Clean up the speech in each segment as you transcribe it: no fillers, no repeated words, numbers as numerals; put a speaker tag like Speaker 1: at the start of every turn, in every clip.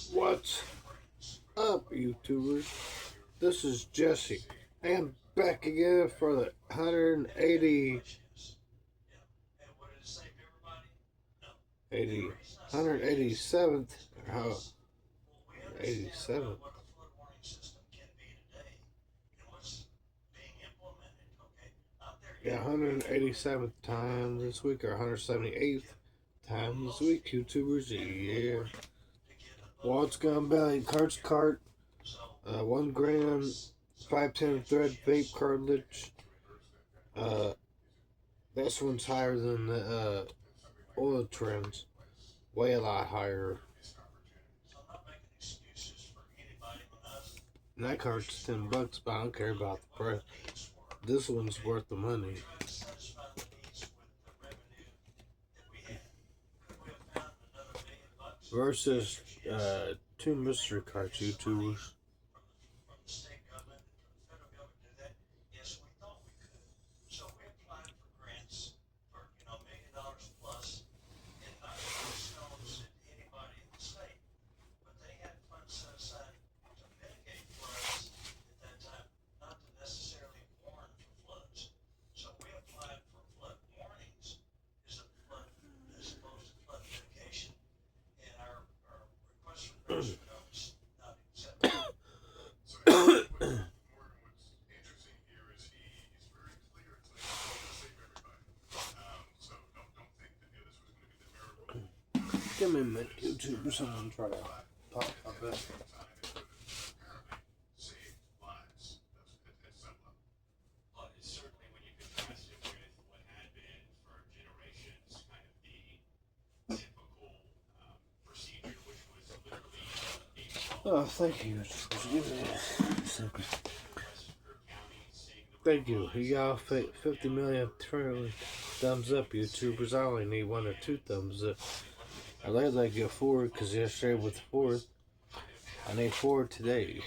Speaker 1: What's up, YouTubers? This is Jesse. I am back again for the 187th, 87th, yeah, 187th time this week, or 178th time this week, YouTubers. Yeah. Walt's Gun Belly Carts Cart, 1 gram, 510 thread vape cartridge. This one's higher than the oil trims, way a lot higher. And that cart's $10, but I don't care about the price. This one's worth the money. Versus two mystery carts, YouTubers. Give me a minute, YouTubers. I'm gonna try to talk about that. Oh, thank you. Give me a second. Thank you. You got 50 million thumbs up, YouTubers. I only need 1 or 2 thumbs up. I lately I get 4 because yesterday was the 4th. I need 4 today.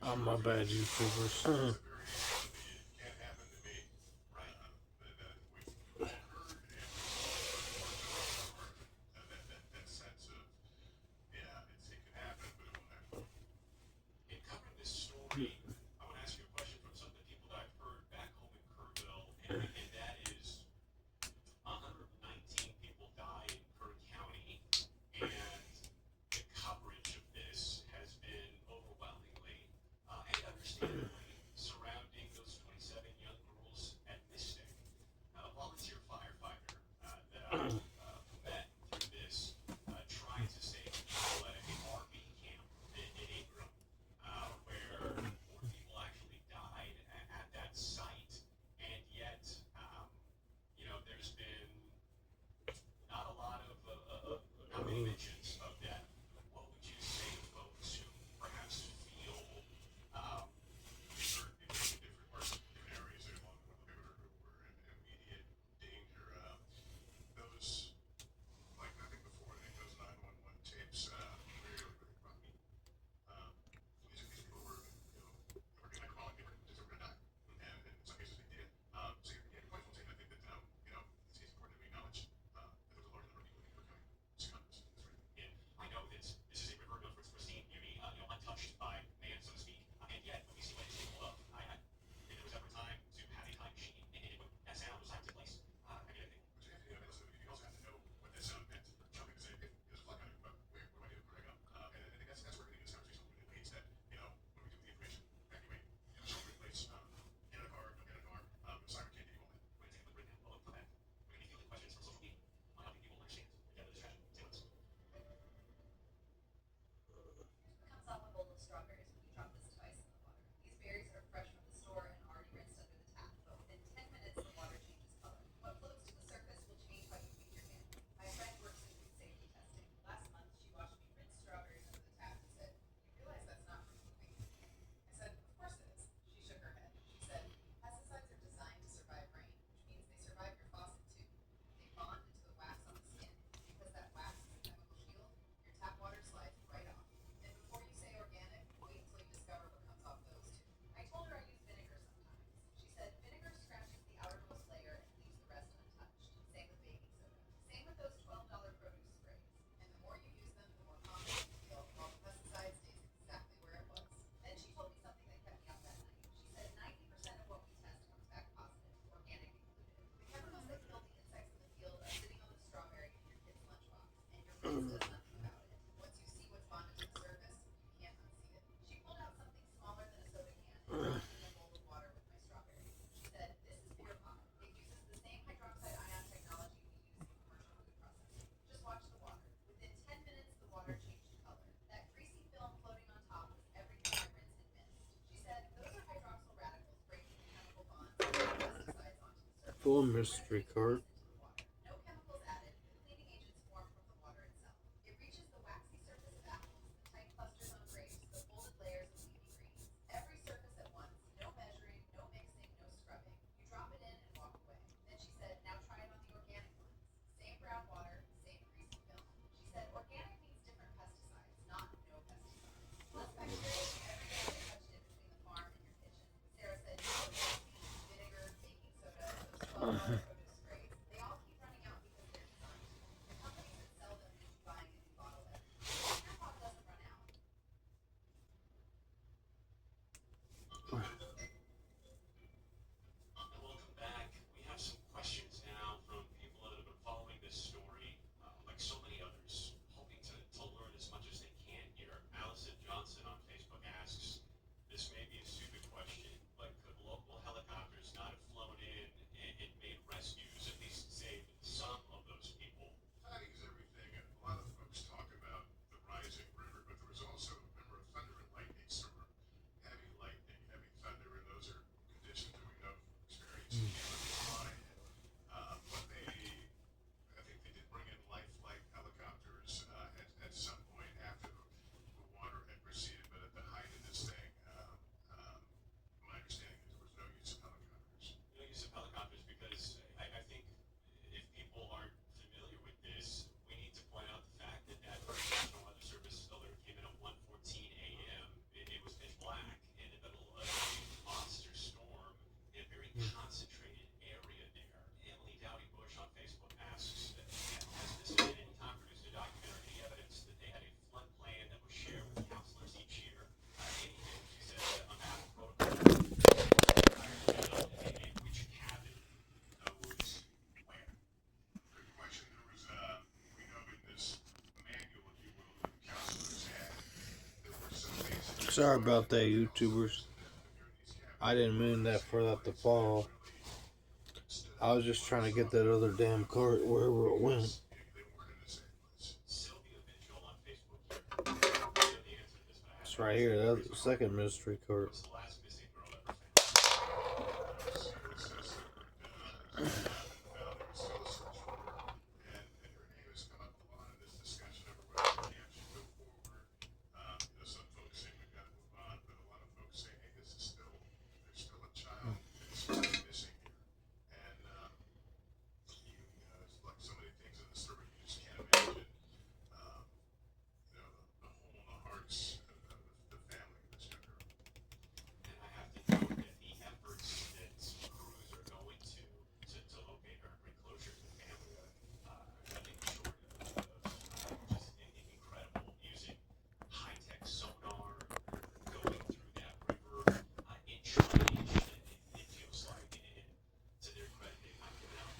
Speaker 1: Oh, my bad, YouTubers. full mystery cart.
Speaker 2: Welcome back. We have some questions now from people that have been following this story, like so many others, hoping to learn as much as they can here. Allison Johnson on Facebook asks, this may be a stupid question, but could local helicopters not have flown in and made rescues, at least save some of those people?
Speaker 3: Timing is everything, and a lot of folks talk about the rising river, but there was also, remember, a thunder and lightning storm. Heavy lightning, heavy thunder, and those are conditions that we know from experience here in Florida. But I think they did bring in life flight helicopters at some point after the water had receded. But at the height of this thing, my understanding is there was no use of helicopters.
Speaker 2: No use of helicopters because I think if people aren't familiar with this, we need to point out the fact that National Weather Service alert came in at 1:14 a.m. It was pitch black in the middle of a monster storm in a very concentrated area there. Emily Dowdy Bush on Facebook asks, has this been any time produced a documentary, any evidence that they had a flood plan that was shared with counselors each year? Amy did. She said a map of protocol. Which cabin knows where?
Speaker 3: Good question. There was, we know in this manual, if you will, that the counselors had, there were some basic.
Speaker 1: Sorry about that, YouTubers. I didn't mean that for that to fall. I was just trying to get that other damn cart wherever it went.
Speaker 3: They weren't in the same place.
Speaker 2: Sylvia Mitchell on Facebook here. I know the answer to this, but I
Speaker 1: It's right here, that's the second mystery cart.
Speaker 2: was the last missing girl ever found.
Speaker 3: So it says that there was still a search for her, and her name has come up a lot in this discussion over whether the camp should go forward. Some folks say we've got to move on, but a lot of folks say, hey, there's still a child that's missing here. And it's like so many things in the story, you just can't imagine, the hole in the hearts of the family of this young girl.
Speaker 2: And I have to note that the efforts that crews are going to locate her and bring closure to the family are nothing short of just incredible. Using high-tech sonar, going through that river inch by inch, it feels like. And to their credit, they've not given up.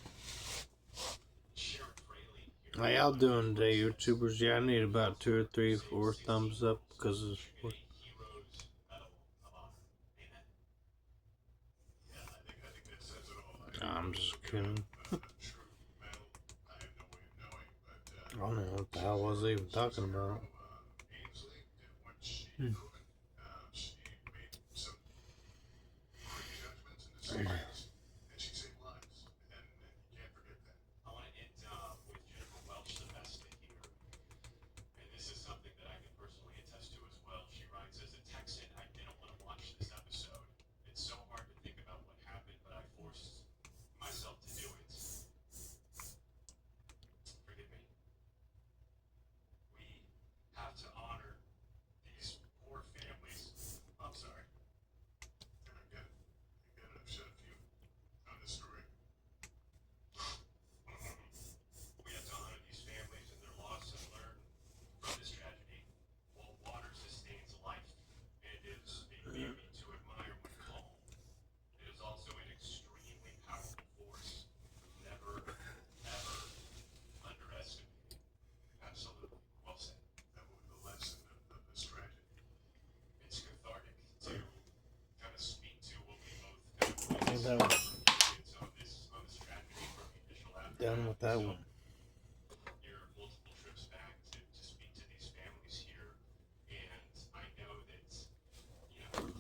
Speaker 2: Sharon Fraley here.
Speaker 1: How y'all doing today, YouTubers? Yeah, I need about 2 or 3, 4 thumbs up because it's.
Speaker 2: Heroes Medal of Honor. Amen.
Speaker 3: Yeah, I think that says it all.
Speaker 1: I'm just kidding.
Speaker 3: A true medal, I have no way of knowing, but
Speaker 1: I don't know what the hell was I even talking about.
Speaker 3: Ainsley, when she grew up, she made some quick judgments and decisions, and she saved lives, and you can't forget that.
Speaker 2: I want to end with Jennifer Welch, the best here. And this is something that I can personally attest to as well. She writes, as a Texan, I didn't want to watch this episode. It's so hard to think about what happened, but I forced myself to do it. Forgive me. We have to honor these poor families. I'm sorry.
Speaker 3: And I get it. I've shed a few on this story.
Speaker 2: We have to honor these families and their loss and learn from this tragedy. While water sustains life and is a beauty to admire when calm, it is also an extremely powerful force. Never, ever underestimate. Absolutely. Well said.
Speaker 3: That will be the lesson of this tragedy.
Speaker 2: It's cathartic to kind of speak to what we both kind of witnessed
Speaker 1: That one.
Speaker 2: on this tragedy from the initial aftermath.
Speaker 1: Down with that one.
Speaker 2: Your multiple trips back to speak to these families here, and I know that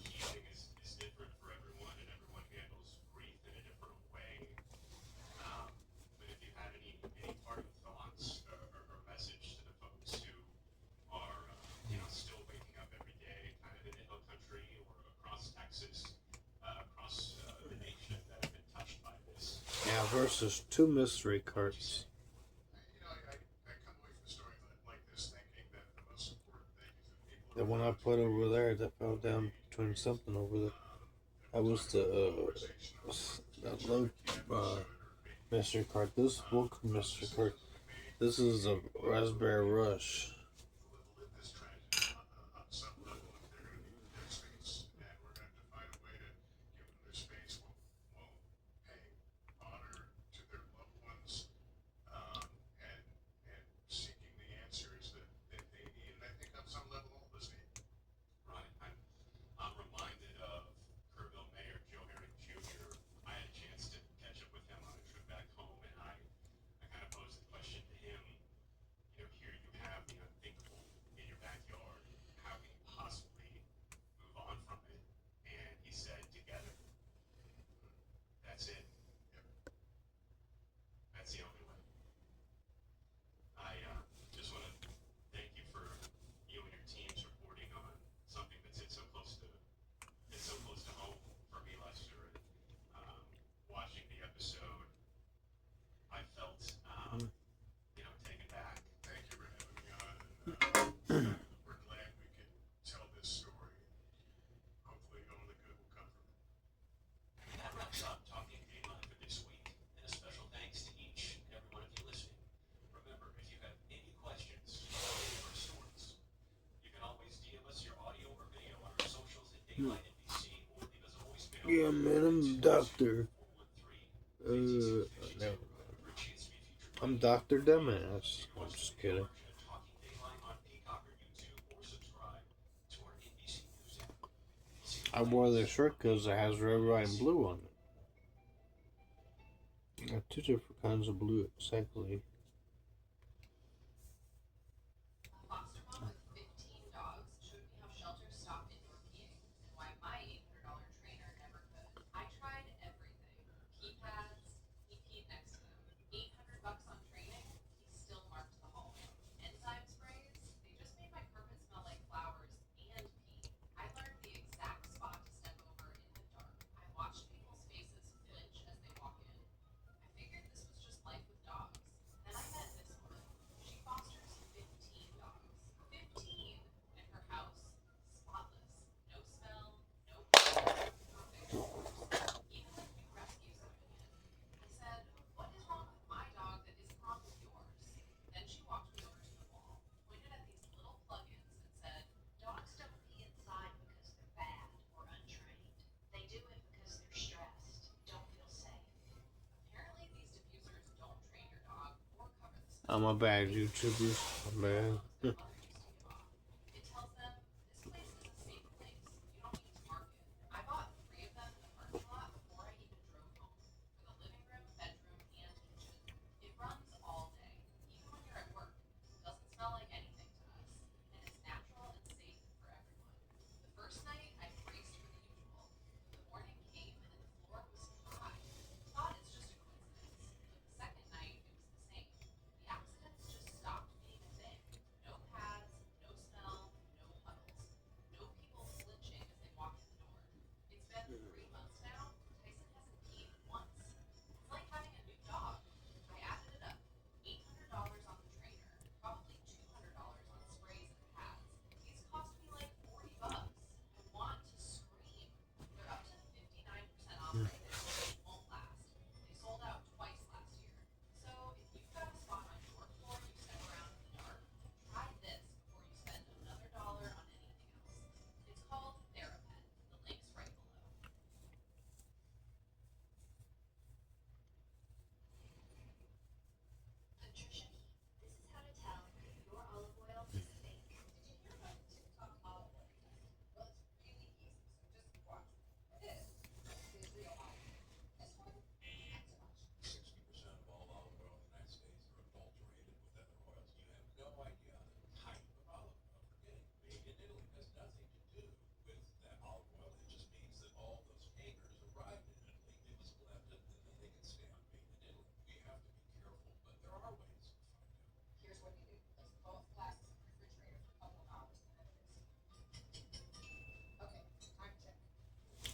Speaker 2: healing is different for everyone, and everyone handles grief in a different way.
Speaker 1: versus 2 mystery carts.
Speaker 3: I come away from stories like this thinking that the most important thing is that people
Speaker 1: The one I put over there that fell down between something over there. That was that low mystery cart. This book mystery cart. This is a Raspberry Rush.
Speaker 3: live this trend on some level if they're going to be their space, and we're going to have to find a way to give them their space while paying honor to their loved ones, and seeking the answers that they need. And I think on some level all of us need.
Speaker 2: Right. I'm reminded of Kerrville Mayor Joe Herrick Jr. I had a chance to catch up with him on a trip back home, and I kind of posed the question to him. You know, here you have the unthinkable in your backyard. How can you possibly move on from it? And he said, together. That's it. That's the only way. I just want to thank you for you and your teams reporting on something that's hit so close to home for me, Lester. And watching the episode, I felt taken back.
Speaker 3: Thank you for having me on. And we're glad we could tell this story. Hopefully, only good will come from it.
Speaker 2: That wraps up Talking Dayline for this week, and a special thanks to each and every one of you listening. Remember, if you have any questions or any stories, you can always DM us your audio or video on our socials at Dayline NBC or leave us a voicemail.
Speaker 1: Yeah, man, I'm Doctor. No, I'm Dr. Dumbass. I'm just kidding. I wore this shirt because it has red, white, and blue on it. I have 2 different kinds of blue, exactly. I'm a bad YouTuber. I'm bad.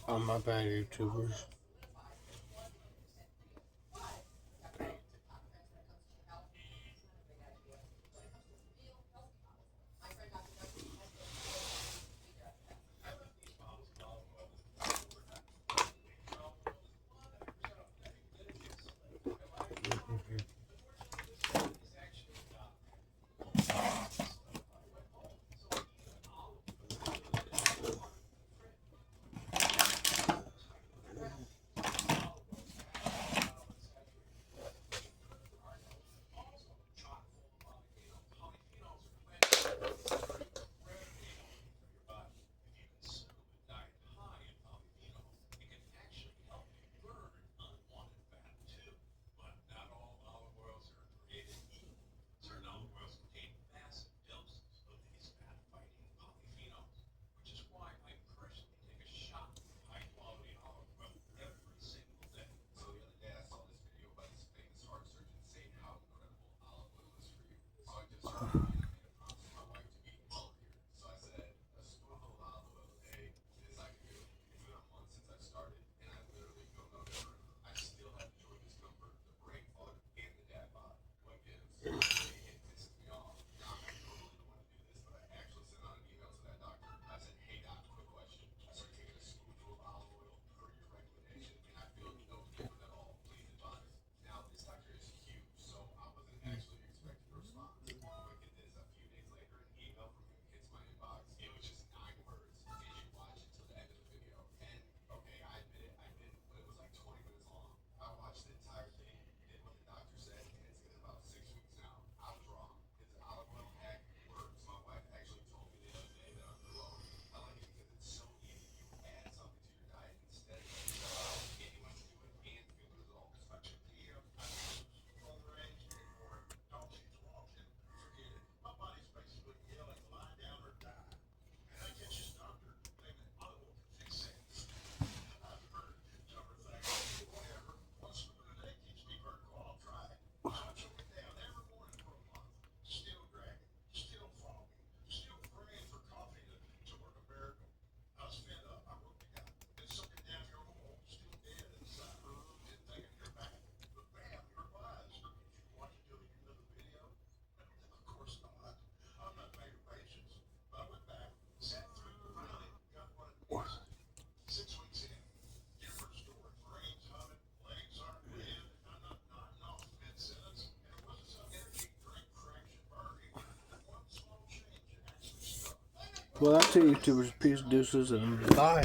Speaker 1: I'm a bad YouTuber. Well, that's it, YouTubers. Peace, deuces, and bye.